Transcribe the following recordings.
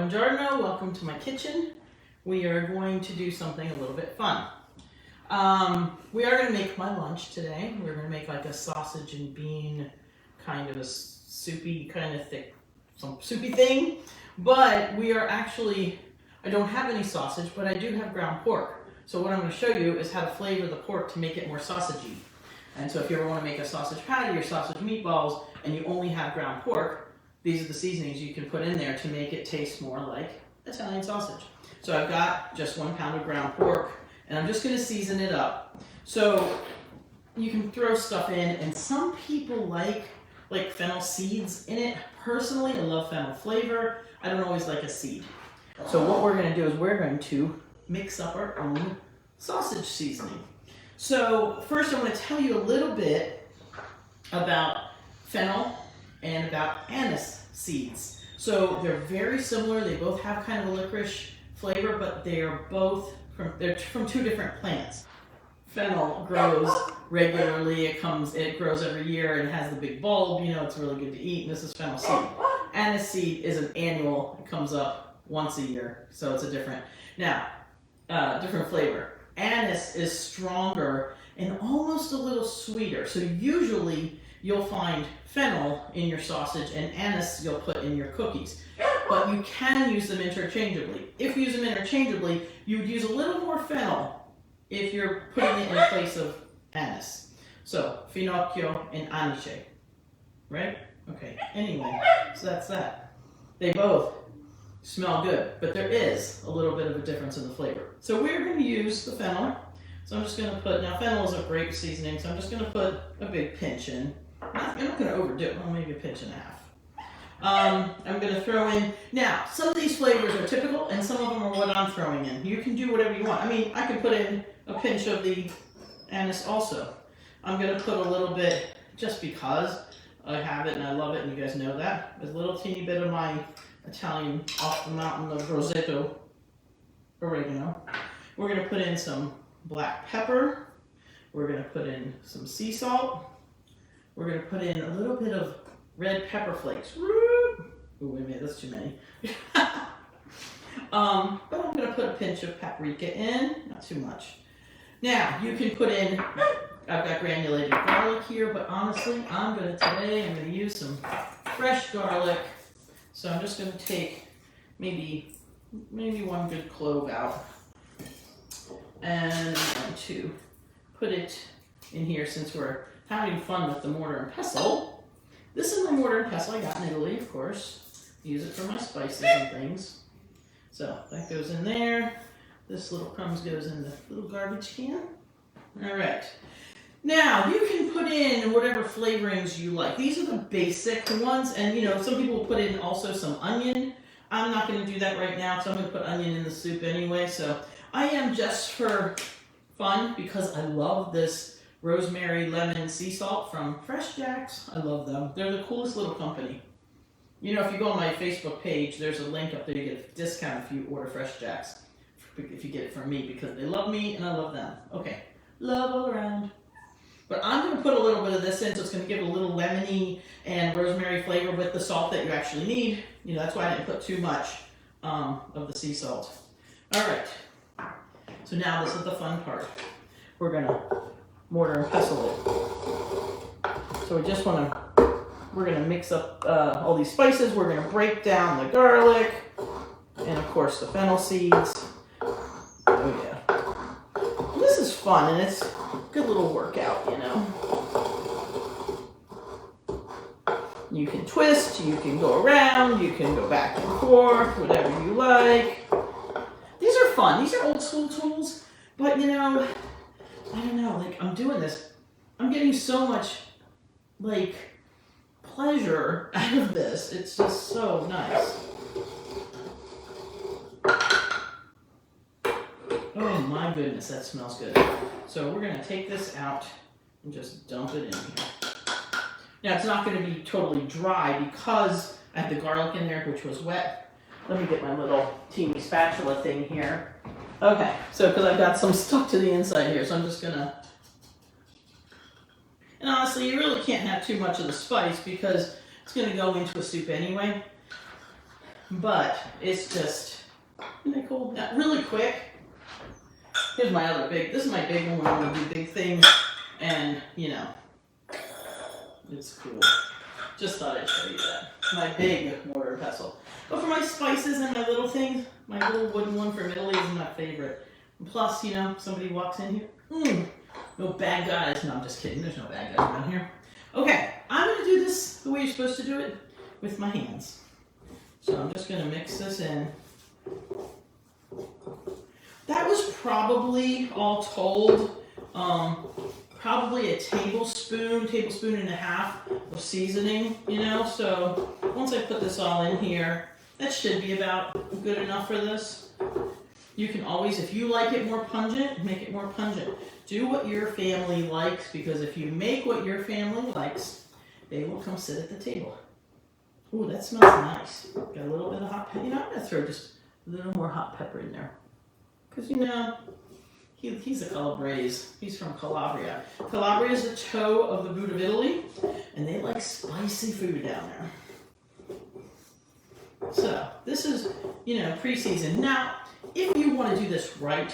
I'm Dorina. Welcome to my kitchen. We are going to do something a little bit fun. We are going to make my lunch today. We're going to make like a sausage and bean kind of a soupy, kind of thick, some soupy thing. But we are actually, I don't have any sausage, but I do have ground pork. So what I'm going to show you is how to flavor the pork to make it more sausagey. And so if you ever want to make a sausage patty or sausage meatballs and you only have ground pork, these are the seasonings you can put in there to make it taste more like Italian sausage. So I've got just 1 pound of ground pork and I'm just going to season it up. So you can throw stuff in, and some people like fennel seeds in it. Personally, I love fennel flavor. I don't always like a seed. So what we're going to do is we're going to mix up our own sausage seasoning. So first I want to tell you a little bit about fennel and about anise seeds. So they're very similar. They both have kind of a licorice flavor, but they're from two different plants. Fennel grows regularly. It grows every year and it has the big bulb. You know, it's really good to eat. And this is fennel seed. Anise seed is an annual. It comes up once a year, so it's a different flavor. Anise is stronger and almost a little sweeter. So usually you'll find fennel in your sausage and anise you'll put in your cookies. But you can use them interchangeably. If you use them interchangeably, you would use a little more fennel if you're putting it in place of anise. So, finocchio and anice, right? Okay, anyway, so that's that. They both smell good, but there is a little bit of a difference in the flavor. So we're going to use the fennel. So I'm just going to put, now fennel is a great seasoning, so I'm just going to put a big pinch in. I'm not going to overdo it, well, maybe a pinch and a half. I'm going to throw in, now some of these flavors are typical and some of them are what I'm throwing in. You can do whatever you want. I mean, I could put in a pinch of the anise also. I'm going to put a little bit, just because I have it and I love it and you guys know that, a little teeny bit of my Italian off the mountain of Rosetto oregano. We're going to put in some black pepper. We're going to put in some sea salt. We're going to put in a little bit of red pepper flakes. Ooh, wait a minute, that's too many. But I'm going to put a pinch of paprika in, not too much. Now, you can put in, I've got granulated garlic here, but honestly, I'm going to use some fresh garlic. So I'm just going to take maybe one good clove out. And I'm going to put it in here since we're having fun with the mortar and pestle. This is my mortar and pestle I got in Italy, of course. Use it for my spices and things. So that goes in there. This little crumbs goes in the little garbage can. All right. Now you can put in whatever flavorings you like. These are the basic ones, and you know, some people will put in also some onion. I'm not going to do that right now, so I'm going to put onion in the soup anyway. So I am just for fun because I love this rosemary lemon sea salt from FreshJax. I love them. They're the coolest little company. You know, if you go on my Facebook page, there's a link up there. You get a discount if you order FreshJax, if you get it from me, because they love me and I love them. Okay, love all around. But I'm going to put a little bit of this in, so it's going to give it a little lemony and rosemary flavor with the salt that you actually need. You know, that's why I didn't put too much of the sea salt. All right. So now this is the fun part. We're going to mortar and pestle it. So we're going to mix up all these spices. We're going to break down the garlic and of course the fennel seeds. Oh yeah. This is fun and it's a good little workout, you know. You can twist, you can go around, you can go back and forth, whatever you like. These are fun. These are old school tools, but you know, I don't know, like I'm doing this. I'm getting so much like pleasure out of this. It's just so nice. Oh my goodness, that smells good. So we're going to take this out and just dump it in here. Now it's not going to be totally dry because I have the garlic in there, which was wet. Let me get my little teeny spatula thing here. Okay, so because I've got some stuck to the inside here, so I'm just going to... And honestly, you really can't have too much of the spice because it's going to go into a soup anyway. but it's just, isn't that cool? Now, really quick, here's my other big, this is my big one when I'm gonna do big things, and you know, it's cool. Just thought I'd show you that. My big mortar and pestle. But for my spices and my little things, my little wooden one from Italy is my favorite. And plus, you know, somebody walks in here, no bad guys. No, I'm just kidding. There's no bad guys around here. Okay, I'm gonna do this the way you're supposed to do it, with my hands. So I'm just gonna mix this in. That was probably, all told, probably a tablespoon and a half of seasoning, you know, so once I put this all in here, that should be about good enough for this. You can always, if you like it more pungent, make it more pungent. Do what your family likes, because if you make what your family likes, they will come sit at the table. Ooh, that smells nice. Got a little bit of hot pepper. You know, I'm gonna throw just a little more hot pepper in there. Because, you know, he's a Calabrese. He's from Calabria. Calabria is the toe of the boot of Italy, and they like spicy food down there. So this is, you know, pre-seasoned. Now, if you want to do this right,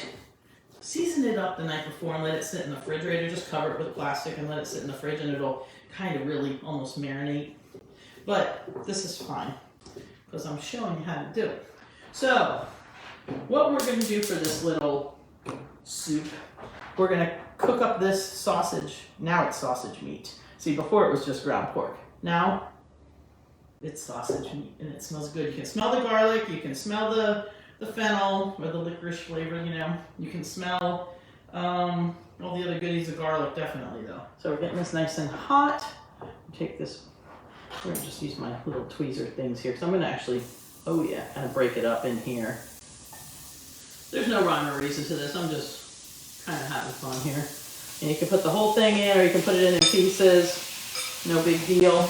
season it up the night before and let it sit in the refrigerator. Just cover it with plastic and let it sit in the fridge, and it'll kind of really almost marinate. But this is fine because I'm showing you how to do it. So what we're going to do for this little soup, we're going to cook up this sausage. Now it's sausage meat. See, before it was just ground pork. Now it's sausage meat, and it smells good. You can smell the garlic, you can smell the fennel or the licorice flavor, you know. You can smell all the other goodies of garlic, definitely though. So we're getting this nice and hot. Take this, we're going to just use my little tweezer things here, because I'm going to actually, oh yeah, kind of break it up in here. There's no rhyme or reason to this. I'm just kind of having fun here. And you can put the whole thing in, or you can put it in pieces. No big deal.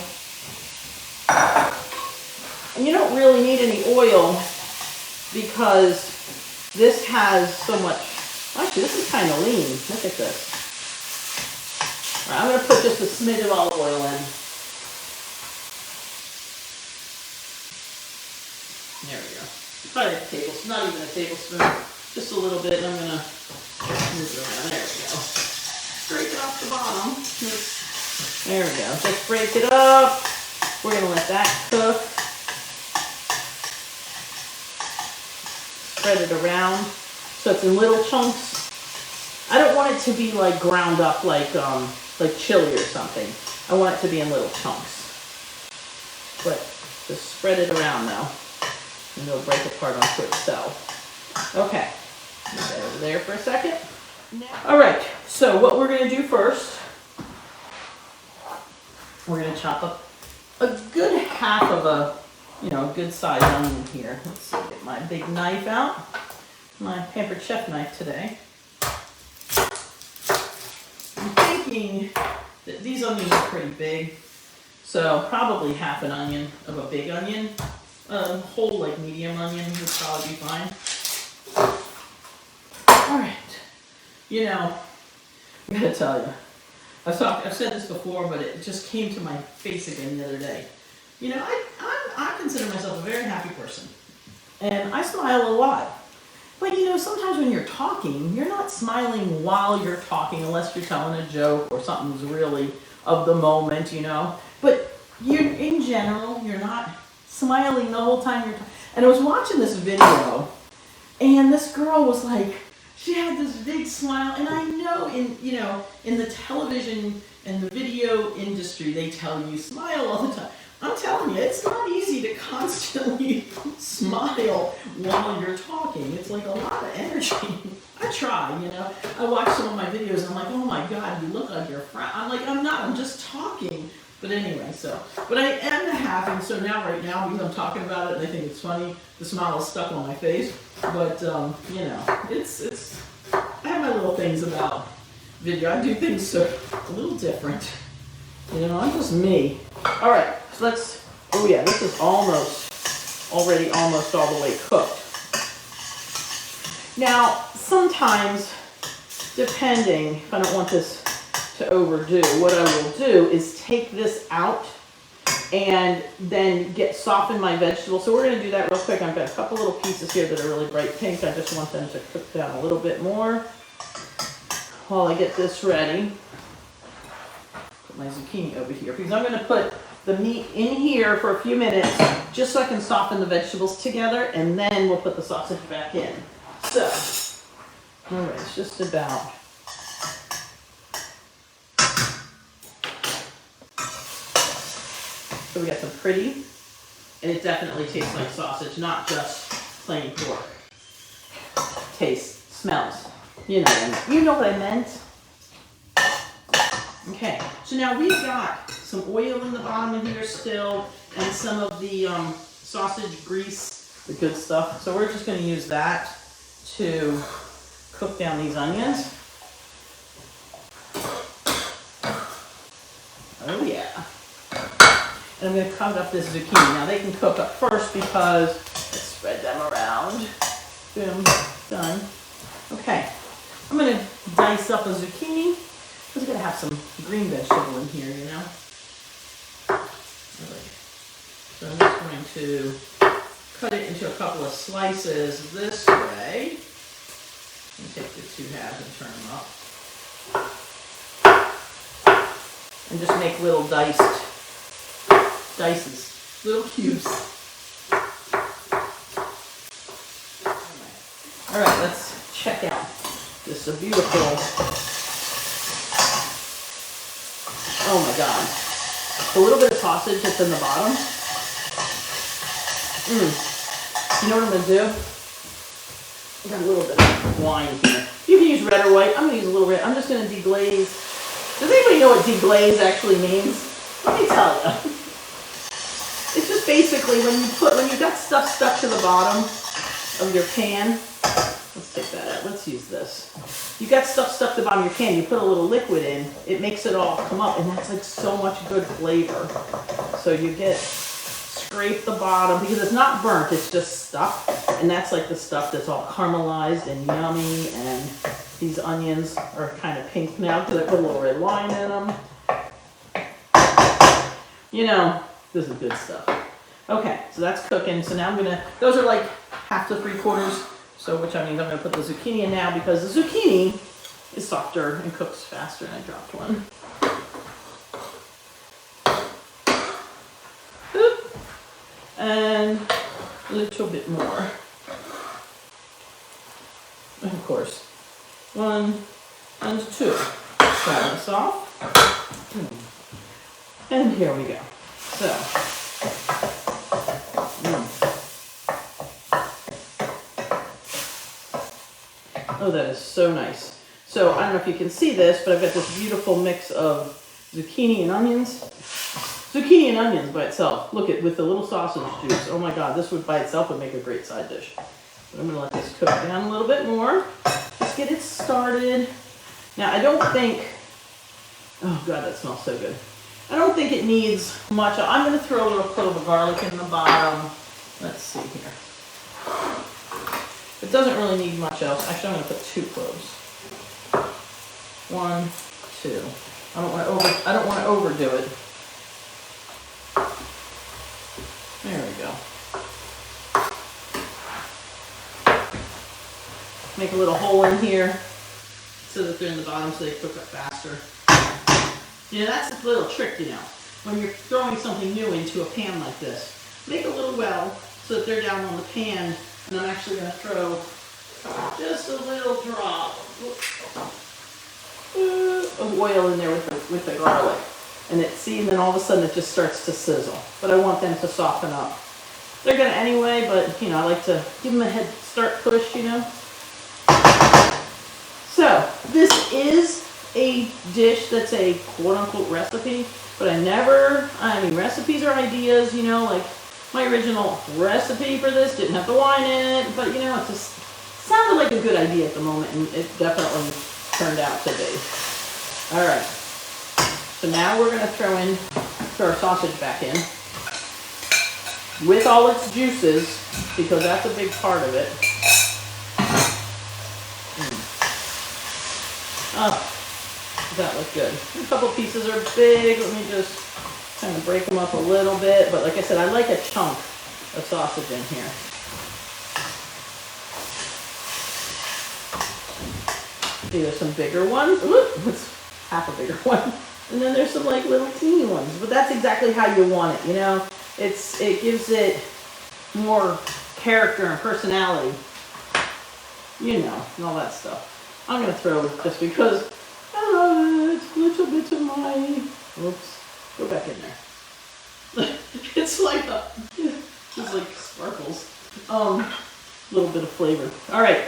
And you don't really need any oil because this has so much. Actually, this is kind of lean. Look at this. All right, I'm going to put just a smidge of olive oil in. There we go. Probably a tablespoon, not even a tablespoon, just a little bit. And I'm gonna move it around. There we go. Break it off the bottom. There we go. Just break it up. We're gonna let that cook. Spread it around so it's in little chunks. I don't want it to be like ground up like chili or something. I want it to be in little chunks. But just spread it around now. And it'll break apart onto itself. Okay, put that over there for a second. All right, so what we're going to do first, we're going to chop up a good half of a, you know, good sized onion here. Let's see, get my big knife out, my Pampered Chef knife today. I'm thinking that these onions are pretty big, so probably half an onion of a big onion. Whole like medium onion would probably be fine. All right, you know, I gotta tell you, I've said this before, but it just came to my face again the other day. You know, I consider myself a very happy person, and I smile a lot. But you know, sometimes when you're talking, you're not smiling while you're talking, unless you're telling a joke or something's really of the moment, you know. But in general, you're not smiling the whole time you're talking. And I was watching this video, and this girl was like, she had this big smile, and I know in the television and the video industry, they tell you smile all the time. I'm telling you, it's not easy to constantly smile while you're talking. It's like a lot of energy. I try, you know. I watch some of my videos, and I'm like, oh my God, you look like you're I'm like, I'm not, I'm just talking. But anyway, but I am having, so now, right now, because I'm talking about it, and I think it's funny, the smile is stuck on my face. But, you know, I have my little things about video. I do things so a little different. You know, I'm just me. All right, so oh yeah, this is already almost all the way cooked. Now, sometimes, depending, if I don't want this to overdo, what I will do is take this out and then soften my vegetables. So we're going to do that real quick. I've got a couple little pieces here that are really bright pink. I just want them to cook down a little bit more while I get this ready. Put my zucchini over here because I'm going to put the meat in here for a few minutes just so I can soften the vegetables together, and then we'll put the sausage back in. So, all right, it's just about. So we got some pretty, and it definitely tastes like sausage, not just plain pork. Tastes, smells, you know what I meant. Okay, so now we've got some oil in the bottom of here still, and some of the sausage grease, the good stuff. So we're just going to use that to cook down these onions. Oh yeah. And I'm going to cut up this zucchini. Now they can cook up first because let's spread them around. Boom, done. Okay, I'm going to dice up a zucchini. Because we're going to have some green vegetable in here, you know. All right. So I'm just going to cut it into a couple of slices this way. And take the two halves and turn them up. And just make little dices, little cubes. All right, let's check out this beautiful. Oh my God. A little bit of sausage that's in the bottom. You know what I'm going to do? I've got a little bit of wine here. You can use red or white. I'm going to use a little red. I'm just going to deglaze. Does anybody know what deglaze actually means? Let me tell you. It's just basically when you've got stuff stuck to the bottom of your pan. Let's take that out. Let's use this. You got stuff stuck to the bottom of your pan, you put a little liquid in, it makes it all come up, and that's like so much good flavor. So you scrape the bottom, because it's not burnt, it's just stuck, and that's like the stuff that's all caramelized and yummy, and these onions are kind of pink now because I put a little red wine in them. You know, this is good stuff. Okay, so that's cooking. So now those are like half to 3/4. So which means I'm going to put the zucchini in now because the zucchini is softer and cooks faster, and I dropped one. Oop. And a little bit more. And of course, 1 and 2. Try this off. And here we go. So. Oh, that is so nice. So I don't know if you can see this, but I've got this beautiful mix of zucchini and onions. Zucchini and onions by itself. Look at with the little sausage juice. Oh my God, this would by itself would make a great side dish. But I'm gonna let this cook down a little bit more. Let's get it started. Now I don't think. Oh God, that smells so good. I don't think it needs much. I'm gonna throw a little clove of garlic in the bottom. Let's see here. It doesn't really need much else. Actually, I'm going to put 2 cloves. 1, 2. I don't want to overdo it. There we go. Make a little hole in here so that they're in the bottom so they cook up faster. Yeah, that's a little trick, you know. When you're throwing something new into a pan like this, make a little well so that they're down on the pan. And I'm actually going to throw just a little drop of oil in there with the garlic. And then all of a sudden it just starts to sizzle. But I want them to soften up. They're going to anyway, but you know, I like to give them a head start push, you know. So this is a dish that's a quote-unquote recipe, but recipes are ideas, you know, like my original recipe for this didn't have the wine in it, but you know, it just sounded like a good idea at the moment, and it definitely turned out to be. All right, so now we're going to throw our sausage back in with all its juices, because that's a big part of it. Oh, that looks good. A couple pieces are big. Let me just Kind of break them up a little bit, but like I said, I like a chunk of sausage in here. See, there's some bigger ones. Ooh, that's half a bigger one. And then there's some like little teeny ones, but that's exactly how you want it, you know? It gives it more character and personality, you know, and all that stuff. I'm gonna throw it just because I love it. Little bits of my, oops, go back in there. It's like just like sparkles. Little bit of flavor. All right,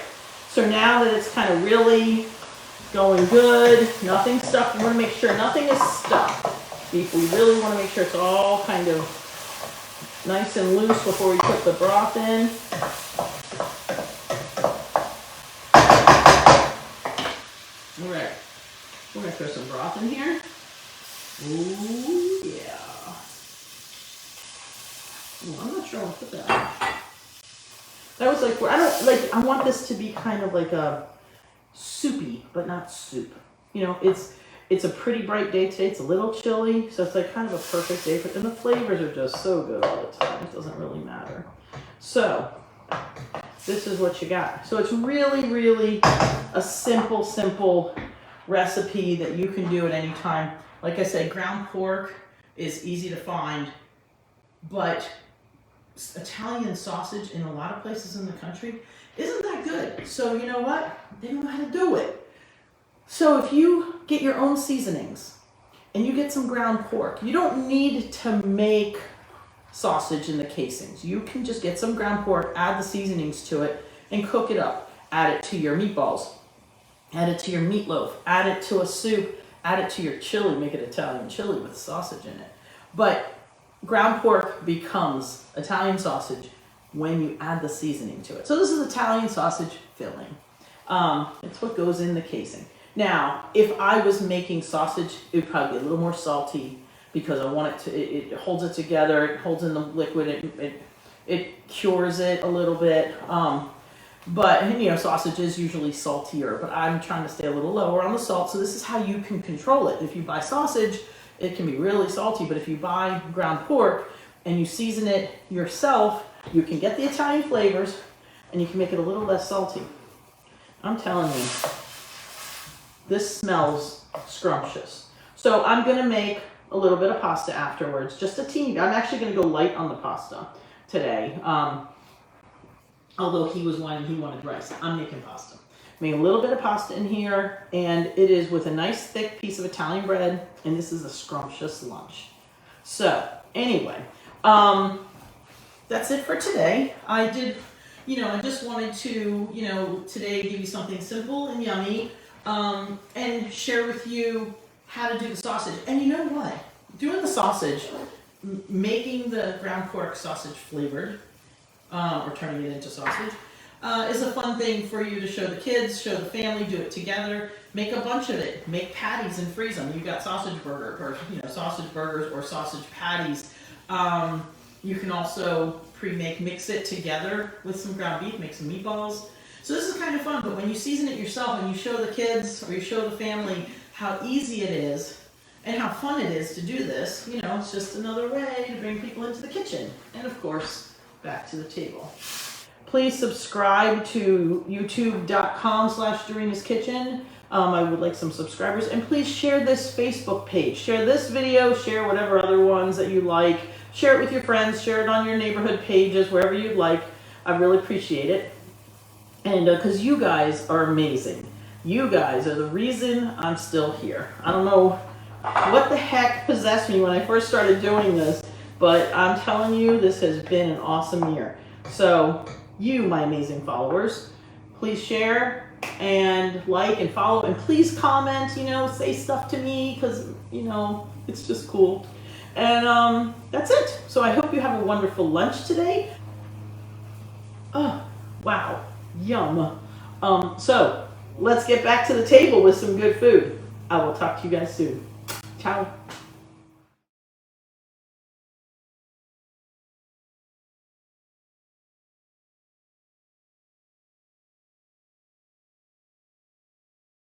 so now that it's kind of really going good, nothing's stuck. We want to make sure nothing is stuck. We really want to make sure it's all kind of nice and loose before we put the broth in. All right, we're going to throw some broth in here. Ooh, yeah. Ooh, I'm not sure I'll put that. That was like, I want this to be kind of like a soupy, but not soup. You know, it's a pretty bright day today. It's a little chilly, so it's like kind of a perfect day for it. And the flavors are just so good all the time. It doesn't really matter. So this is what you got. So it's really, really a simple recipe that you can do at any time. Like I said, ground pork is easy to find, but Italian sausage in a lot of places in the country isn't that good. So you know what? They don't know how to do it. So if you get your own seasonings and you get some ground pork, you don't need to make sausage in the casings. You can just get some ground pork, add the seasonings to it, and cook it up. Add it to your meatballs, add it to your meatloaf, add it to a soup, add it to your chili, make it Italian chili with sausage in it. But ground pork becomes Italian sausage when you add the seasoning to it. So this is Italian sausage filling. It's what goes in the casing. Now, if I was making sausage, it would probably be a little more salty because I want it to, it holds it together, it holds in the liquid, it cures it a little bit. But, you know, sausage is usually saltier, but I'm trying to stay a little lower on the salt, so this is how you can control it. If you buy sausage, it can be really salty, but if you buy ground pork and you season it yourself, you can get the Italian flavors and you can make it a little less salty. I'm telling you, this smells scrumptious. So I'm gonna make a little bit of pasta afterwards, just a teeny. I'm actually gonna go light on the pasta today. Although he was whining he wanted rice, I'm making pasta. Make a little bit of pasta in here, and it is with a nice thick piece of Italian bread, and this is a scrumptious lunch. So anyway, that's it for today. I just wanted to, today give you something simple and yummy, and share with you how to do the sausage. And you know what? Doing the sausage, making the ground pork sausage flavored, or turning it into sausage, is a fun thing for you to show the kids, show the family, do it together, make a bunch of it, make patties and freeze them. You've got sausage burgers or sausage patties. You can also mix it together with some ground beef, make some meatballs. So this is kind of fun, but when you season it yourself and you show the kids or you show the family how easy it is and how fun it is to do this, it's just another way to bring people into the kitchen. And of course, back to the table. Please subscribe to youtube.com/Dorina's Kitchen. I would like some subscribers. And please share this Facebook page. Share this video, share whatever other ones that you like. Share it with your friends, share it on your neighborhood pages, wherever you'd like. I really appreciate it. And because you guys are amazing. You guys are the reason I'm still here. I don't know what the heck possessed me when I first started doing this, but I'm telling you, this has been an awesome year. So you, my amazing followers, please share and like and follow, and please comment, say stuff to me, because, it's just cool. And that's it. So I hope you have a wonderful lunch today. Oh, wow. Yum. So let's get back to the table with some good food. I will talk to you guys soon. Ciao.